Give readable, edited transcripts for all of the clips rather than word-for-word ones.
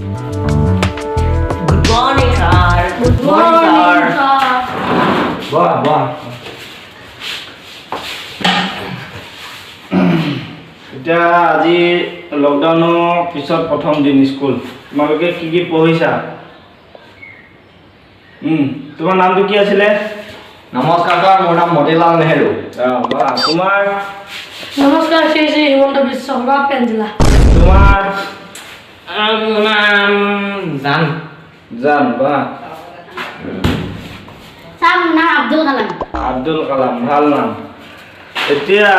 Good morning, sir. Good morning, sir. বাহ এতিয়া আজি লকডাউনৰ পিছত প্ৰথম দিন স্কুল তোমালোকে কি পঢ়িছা তোমাৰ নামটো কি আছিলে নমস্কাৰ ছাৰ মোৰ নাম মতিলাল নেহেৰু বাহ তোমাৰ নমস্কাৰ শ্ৰী শ্ৰী হিমন্ত বিশ্ব শৰ্মা পেঞ্জিলা তোমাৰ মোৰ নাম জান বাহ ছাৰ মোৰ নাম আব্দুল কালাম আব্দুল কালাম ভাল নাম এতিয়া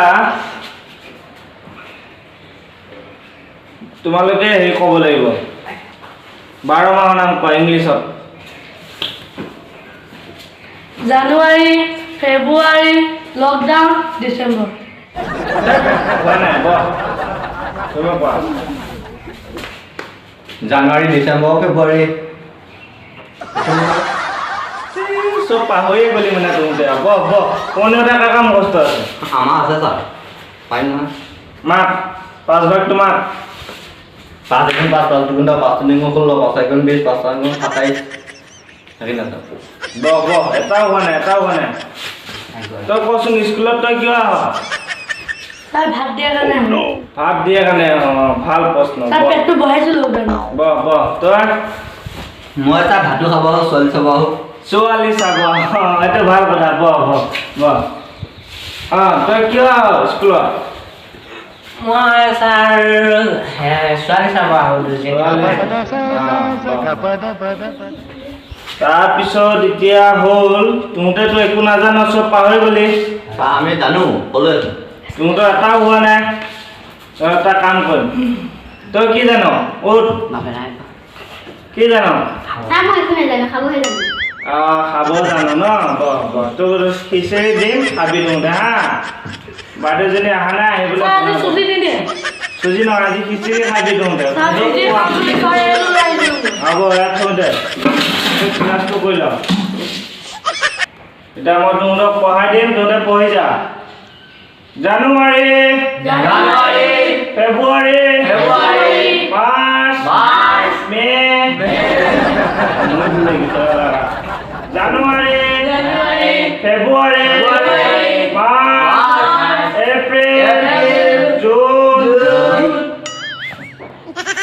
তোমালোকে হেৰি ক'ব লাগিব 12 মাহৰ নাম কোৱা ইংলিছত জানুৱাৰী ফেব্ৰুৱাৰী লকডাউন ডিচেম্বৰ কোৱা নাই কোৱা তুমি কোৱা জানুৱাৰী ডিচেম্বৰ ফেব্ৰুৱাৰী চব পাহৰিয়ে গ'লি মানে তুমতে কোনে এটা কাম কষ্ট আছে আমাৰ আছে ছাৰ পাৰিম নহয় মাক 5 ভাগ তোমাক 5 গুণ 5 10 গুণ 5 গুণ 16 5 গুণ 20 5 গুণ 27 হেৰি না ছাৰ এটাও হোৱা নাই তই কচোন স্কুলত তই কিয় আহ ছাৰ ভাত দিয়াৰ কাৰণে ভাত দিয়ে কাৰণে ভাল প্ৰশ্ন ছাৰ পেটটো বহাইছোঁ লকডাউনত তই মই ছাৰ ভাতো খাব ছোৱালী চাব ছোৱালী চাব এইটো ভাল কথা তই কিয় আহ স্কুলত মই ছাৰ ছোৱালী চাব আহোঁ তাৰপিছত এতিয়া হ'ল তহঁতেতো একো নাজানো চব পাহৰি গ'লি ছাৰ আমি জানো ক'লৈ আছোঁ তহঁতৰ এটাও হোৱা নাই তই এটা কাম কৰিম তই কি জান কি জান ছাৰ মই একো নাজানো খাবহে জানো খাব জানো ন তোৰ খিচিৰি দিম খাবি তহঁতে হা বাইদেউজনী অহা নাই আহিবলৈ ছাৰ আজি চুজি নিদিয়ে চুজি নহয় আজি খিচিৰি খাবি তহঁতে ছাৰ চুজি খাম বুলি কয় এইটো ওলাই দিওঁ হ'ব ইয়াত থৈ দে ক্লাছটো কৰি ল এতিয়া মই তহঁতক পঢ়াই দিম তহঁতে পঢ়ি যা জানুৱাৰী ফেব্ৰুৱাৰী মাৰ্চ মে জানুৱাৰী ফেব্ৰুৱাৰী মাৰ্চ এপ্ৰিল জুন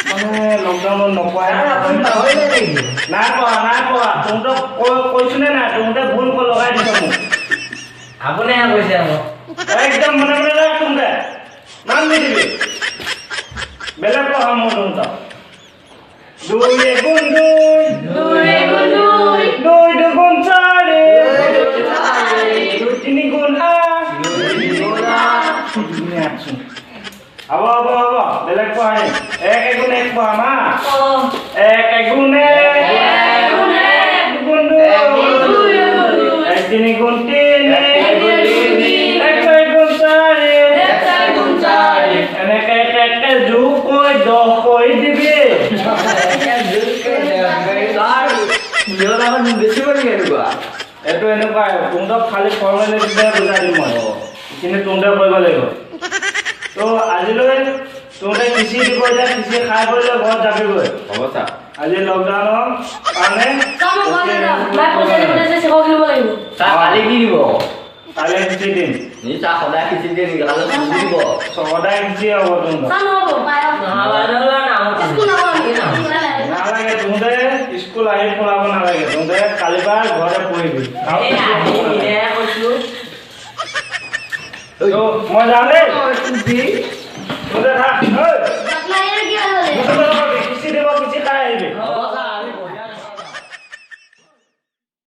মানে লকডাউনত নপঢ়াই নাই পঢ়া তহঁতক কৈছোনে নাই তহঁতে ভুল লগাই দিছ মোক আপুনিহে কৈছে মোক একদম মনে ৰাখ তহঁতে নাম নিদিবি বেলেগ পঢ়া মোৰ তহঁতক 2 গুণ 2 2 দুগুণ 4 2 তিনি গুণ 8 হ'ব বেলেগ পঢ়াই 1 গুণ 1 পঢ়া মা 1 গুণ 1 দুগুণ 2 1 তিনি গুণ 3 এনেকে একে যোগ কৈ 10 কৈ দিবি এইটো এনেকুৱাই তহঁতক খালি ফৰ্মেলিটিতে বুজাই দিম মই কিন্তু তহঁতে কৰিব লাগিব তো আজিলৈ তহঁতে খিচিৰি দিব এতিয়া খিচিৰি খাই বৈ লৈ ঘৰত যাবিগৈ হ'ব ছাৰ আজি লকডাউনৰ কাৰণে ছাৰ মই ঘৰলৈ যাওঁ মায়ে পইচা দিবলৈ যে চিকক দিব লাগিব ছাৰ কালি কি দিব কাইলৈ খিচিৰি দিম ছাৰ সদায় খিচিৰি দিয়ে নেকি কালি চুজি দিব সদায় খিচিৰি হ'ব তহঁতৰ ছাৰ নহ'ব পায়স স্কুল নহ'ব নালাগে তহঁতে স্কুল আহি পঢ়াব নালাগে তহঁতে কালিৰ পৰা ঘৰতে পঢ়িবি মই যাম দেই তহঁতে থাক